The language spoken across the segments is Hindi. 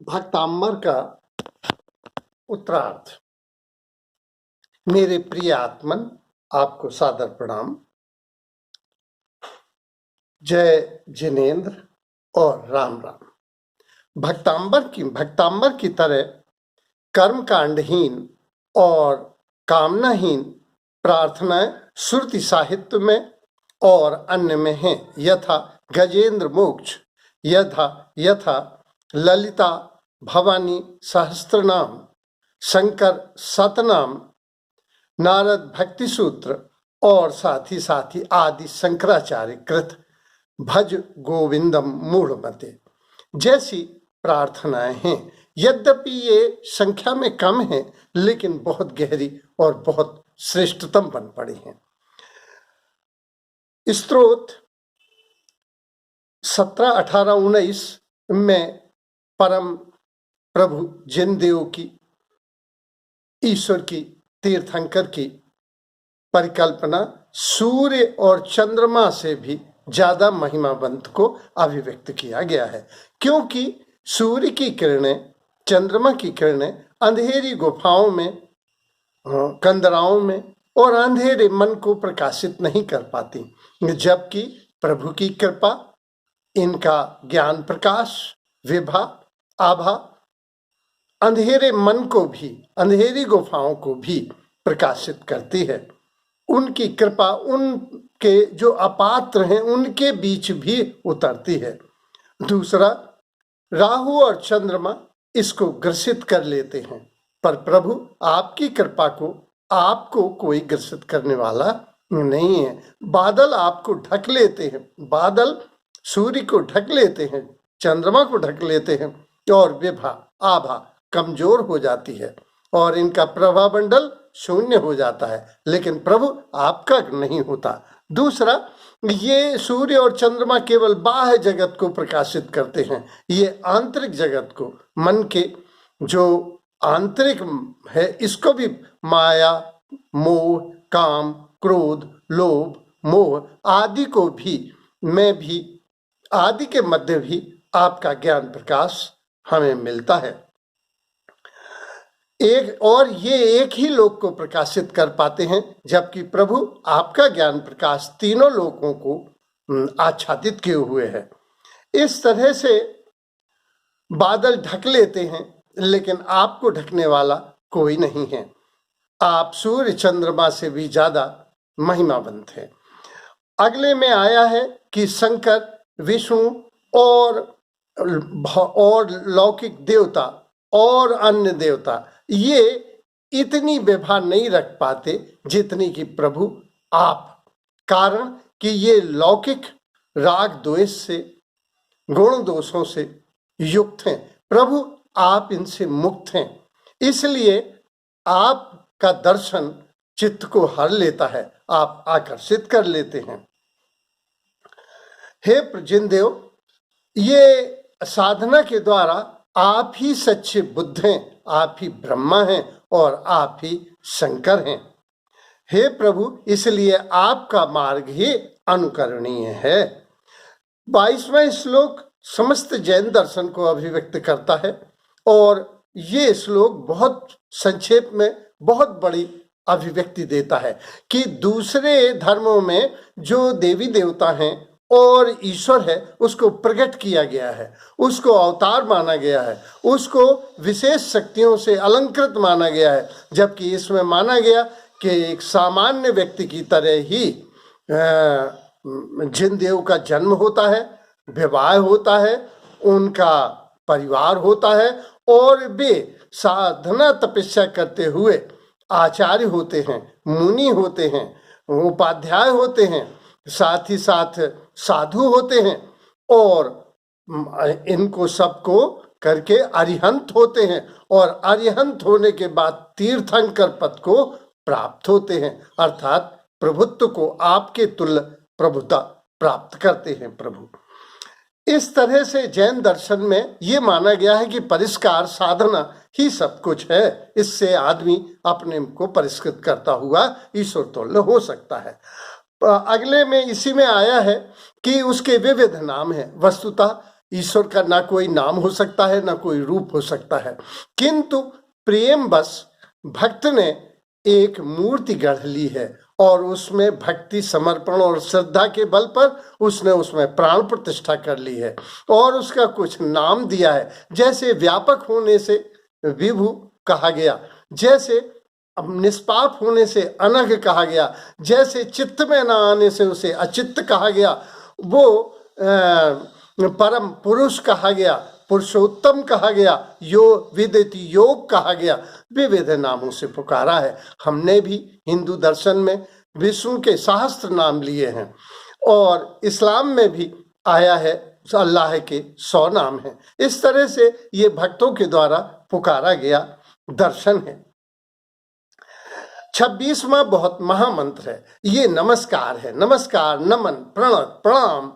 भक्तांबर का उत्तरार्थ। मेरे प्रिय आत्मन, आपको सादर प्रणाम। जय जिनेन्द्र और राम राम। भक्तांबर की तरह कर्मकांडहीन और कामनाहीन प्रार्थनाएं श्रुति साहित्य में और अन्य में हैं, यथा गजेंद्र मोक्ष, यथा ललिता भवानी सहस्त्रनाम, शंकर सतनाम, नारद भक्ति सूत्र और साथ ही आदि शंकराचार्य कृत भज गोविंदम मूढ़मते जैसी प्रार्थनाएं हैं। यद्यपि ये संख्या में कम है, लेकिन बहुत गहरी और बहुत श्रेष्ठतम बन पड़ी हैं। स्तोत्र 17, 18, 19 में परम प्रभु जिनदेव की, ईश्वर की, तीर्थंकर की परिकल्पना सूर्य और चंद्रमा से भी ज्यादा महिमावंत को अभिव्यक्त किया गया है, क्योंकि सूर्य की किरणें, चंद्रमा की किरणें अंधेरी गुफाओं में, कंदराओं में और अंधेरे मन को प्रकाशित नहीं कर पाती, जबकि प्रभु की कृपा इनका ज्ञान प्रकाश, विभा, आभा अंधेरे मन को भी, अंधेरी गुफाओं को भी प्रकाशित करती है। उनकी कृपा उनके जो अपात्र हैं उनके बीच भी उतरती है। दूसरा, राहु और चंद्रमा इसको ग्रसित कर लेते हैं, पर प्रभु आपकी कृपा को आपको कोई ग्रसित करने वाला नहीं है। बादल आपको ढक लेते हैं, बादल सूर्य को ढक लेते हैं, चंद्रमा को ढक लेते हैं और विभा, आभा कमजोर हो जाती है और इनका प्रभा मंडल शून्य हो जाता है, लेकिन प्रभु आपका नहीं होता। दूसरा, ये सूर्य और चंद्रमा केवल बाह्य जगत को प्रकाशित करते हैं, ये आंतरिक जगत को, मन के जो आंतरिक है, इसको भी माया, मोह, काम, क्रोध, लोभ, मोह आदि को भी, मैं भी आदि के मध्य भी आपका ज्ञान प्रकाश हमें मिलता है। ये एक ही लोक को प्रकाशित कर पाते हैं, जबकि प्रभु आपका ज्ञान प्रकाश तीनों लोकों को आच्छादित किए हुए है। इस तरह से बादल ढक लेते हैं, लेकिन आपको ढकने वाला कोई नहीं है। आप सूर्य चंद्रमा से भी ज्यादा महिमावंत हैं। अगले में आया है कि शंकर, विष्णु और लौकिक देवता और अन्य देवता ये इतनी विभा नहीं रख पाते जितनी कि प्रभु आप, कारण कि ये लौकिक राग द्वेष से, गुण दोषों से युक्त हैं। प्रभु आप इनसे मुक्त हैं, इसलिए आपका दर्शन चित्त को हर लेता है, आप आकर्षित कर लेते हैं। हे जिनदेव, ये साधना के द्वारा आप ही सच्चे बुद्ध हैं, आप ही ब्रह्मा हैं और आप ही शंकर हैं। हे प्रभु, इसलिए आपका मार्ग ही अनुकरणीय है। 22वां श्लोक समस्त जैन दर्शन को अभिव्यक्त करता है और ये श्लोक बहुत संक्षेप में बहुत बड़ी अभिव्यक्ति देता है कि दूसरे धर्मों में जो देवी देवता हैं और ईश्वर है, उसको प्रकट किया गया है, उसको अवतार माना गया है, उसको विशेष शक्तियों से अलंकृत माना गया है, जबकि इसमें माना गया कि एक सामान्य व्यक्ति की तरह ही जिन देव का जन्म होता है, विवाह होता है, उनका परिवार होता है और वे साधना तपस्या करते हुए आचार्य होते हैं, मुनि होते हैं, उपाध्याय होते हैं, साथ ही साथ साधु होते हैं और इनको सबको करके अरिहंत होते हैं और अरिहंत होने के बाद तीर्थंकर पद को प्राप्त होते हैं, अर्थात प्रभुत्व को आपके तुल्य प्रभुता प्राप्त करते हैं प्रभु। इस तरह से जैन दर्शन में ये माना गया है कि परिष्कार साधना ही सब कुछ है, इससे आदमी अपने को परिष्कृत करता हुआ ईश्वर तुल्य हो सकता है। अगले में इसी में आया है कि उसके विविध नाम है। वस्तुतः ईश्वर का ना कोई नाम हो सकता है, ना कोई रूप हो सकता है, किंतु प्रेम बस भक्त ने एक मूर्ति गढ़ ली है और उसमें भक्ति, समर्पण और श्रद्धा के बल पर उसने उसमें प्राण प्रतिष्ठा कर ली है और उसका कुछ नाम दिया है। जैसे व्यापक होने से विभु कहा गया, जैसे निष्पाप होने से अनघ कहा गया, जैसे चित्त में न आने से उसे अचित्त कहा गया, वो परम पुरुष कहा गया, पुरुषोत्तम कहा गया, विदित योग कहा गया, विविध नामों से पुकारा है। हमने भी हिंदू दर्शन में विष्णु के सहस्त्र नाम लिए हैं और इस्लाम में भी आया है अल्लाह के 100 नाम हैं। इस तरह से ये भक्तों के द्वारा पुकारा गया दर्शन है। 26वां बहुत महामंत्र है, ये नमस्कार है। नमस्कार, नमन, प्रणत, प्रणाम,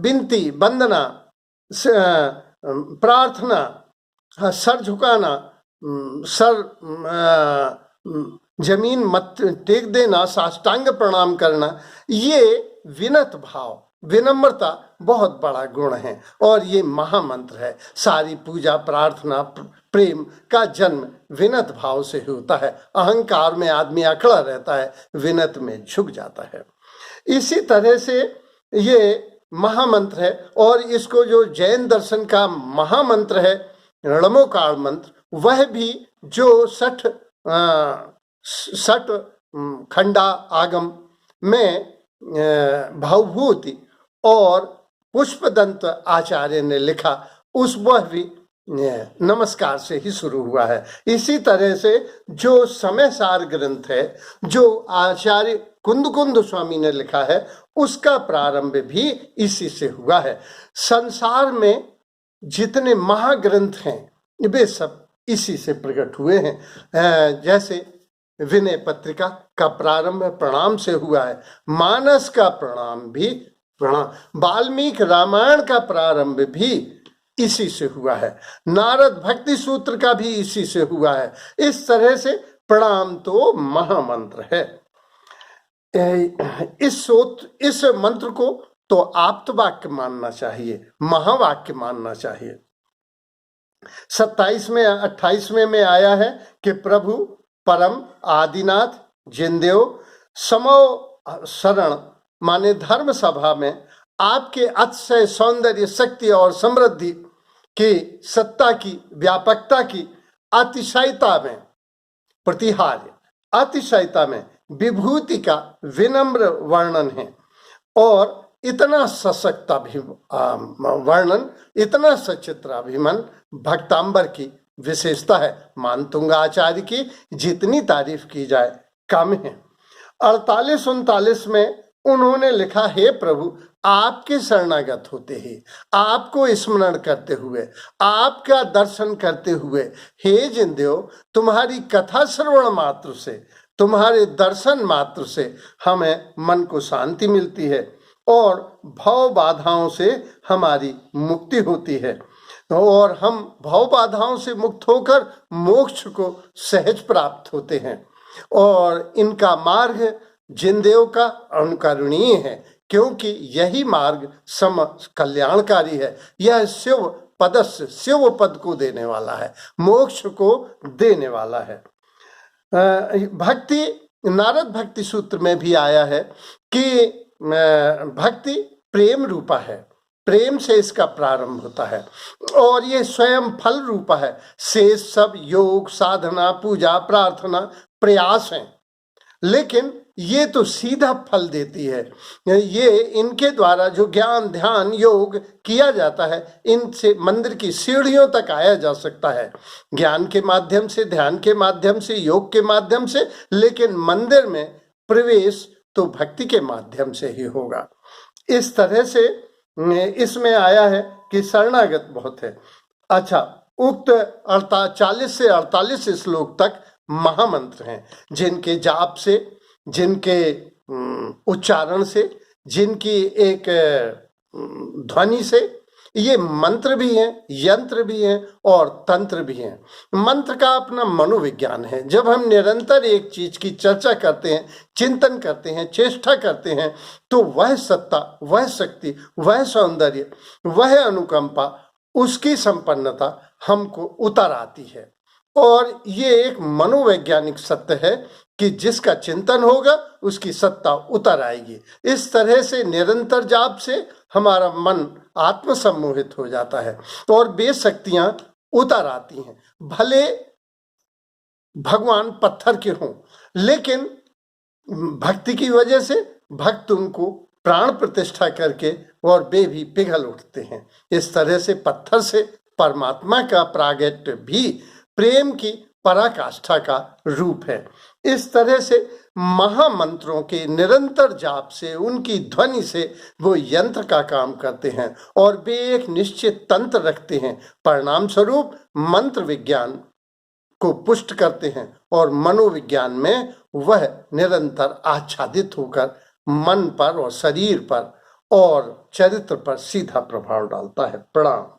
विनती, वंदना, प्रार्थना, सर झुकाना, सर जमीन मत टेक देना, साष्टांग प्रणाम करना, ये विनत भाव, विनम्रता बहुत बड़ा गुण है और ये महामंत्र है। सारी पूजा, प्रार्थना, प्रेम का जन्म विनत भाव से होता है। अहंकार में आदमी अकड़ा रहता है, विनत में झुक जाता है। इसी तरह से ये महामंत्र है और इसको जो जैन दर्शन का महामंत्र है रणमोकाल मंत्र, वह भी जो 60 खंडा आगम में भवभूति और पुष्पदंत आचार्य ने लिखा, वह भी नमस्कार से ही शुरू हुआ है। इसी तरह से जो समय सार ग्रंथ है जो आचार्य कुंद स्वामी ने लिखा है, उसका प्रारंभ भी इसी से हुआ है। संसार में जितने महाग्रंथ हैं वे सब इसी से प्रकट हुए हैं। जैसे विनय पत्रिका का प्रारंभ प्रणाम से हुआ है, मानस का प्रणाम भी प्रणाम, वाल्मीकि रामायण का प्रारंभ भी इसी से हुआ है, नारद भक्ति सूत्र का भी इसी से हुआ है। इस तरह से प्रणाम तो महामंत्र है। इस मंत्र को तो आप्त वाक्य मानना चाहिए, महावाक्य मानना चाहिए। 27वें 28वें में आया है कि प्रभु परम आदिनाथ जिनदेव समो शरण, माने धर्म सभा में आपके अतिशय सौंदर्य, शक्ति और समृद्धि की, सत्ता की, व्यापकता की अतिशयता में, प्रतिहार्य अतिशयता में विभूति का विनम्र वर्णन है और इतना सशक्त वर्णन, इतना सचित्राभिमन भक्तांबर की विशेषता है। मानतुंगा आचार्य की जितनी तारीफ की जाए कम है। 48-39 में उन्होंने लिखा, हे प्रभु, आपके शरणागत होते ही, आपको स्मरण करते हुए, आपका दर्शन करते हुए, हे जिनदेव, तुम्हारी कथा श्रवण मात्र से, तुम्हारे दर्शन मात्र से हमें मन को शांति मिलती है और भव बाधाओं से हमारी मुक्ति होती है और हम भव बाधाओं से मुक्त होकर मोक्ष को सहज प्राप्त होते हैं। और इनका मार्ग जिनदेव का अनुकरणीय है, क्योंकि यही मार्ग सम कल्याणकारी है। यह शिव पदस्य, शिव पद को देने वाला है, मोक्ष को देने वाला है। भक्ति, नारद भक्ति सूत्र में भी आया है कि भक्ति प्रेम रूपा है, प्रेम से इसका प्रारंभ होता है और ये स्वयं फल रूपा है। शेष सब योग, साधना, पूजा, प्रार्थना, प्रयास हैं, लेकिन ये तो सीधा फल देती है। ये इनके द्वारा जो ज्ञान, ध्यान, योग किया जाता है, इनसे मंदिर की सीढ़ियों तक आया जा सकता है, ज्ञान के माध्यम से, ध्यान के माध्यम से, योग के माध्यम से, लेकिन मंदिर में प्रवेश तो भक्ति के माध्यम से ही होगा। इस तरह से इसमें आया है कि शरणागत बहुत है। अच्छा, उक्त 40 से 48 श्लोक तक महामंत्र हैं, जिनके जाप से, जिनके उच्चारण से, जिनकी एक ध्वनि से ये मंत्र भी हैं, यंत्र भी हैं और तंत्र भी हैं। मंत्र का अपना मनोविज्ञान है। जब हम निरंतर एक चीज की चर्चा करते हैं, चिंतन करते हैं, चेष्टा करते हैं, तो वह सत्ता, वह शक्ति, वह सौंदर्य, वह अनुकंपा, उसकी संपन्नता हमको उतर आती है। और ये एक मनोवैज्ञानिक सत्य है कि जिसका चिंतन होगा उसकी सत्ता उतर आएगी। इस तरह से निरंतर जाप से हमारा मन आत्मसम्मोहित हो जाता है और वे शक्तियां उतर आती हैं। भले भगवान पत्थर के हों, लेकिन भक्ति की वजह से भक्त उनको प्राण प्रतिष्ठा करके और वे भी पिघल उठते हैं। इस तरह से पत्थर से परमात्मा का प्रागट्य भी प्रेम की पराकाष्ठा का रूप है। इस तरह से महामंत्रों के निरंतर जाप से, उनकी ध्वनि से वो यंत्र का काम करते हैं और वे एक निश्चित तंत्र रखते हैं। परिणाम स्वरूप मंत्र विज्ञान को पुष्ट करते हैं और मनोविज्ञान में वह निरंतर आच्छादित होकर मन पर और शरीर पर और चरित्र पर सीधा प्रभाव डालता है। प्रणाम।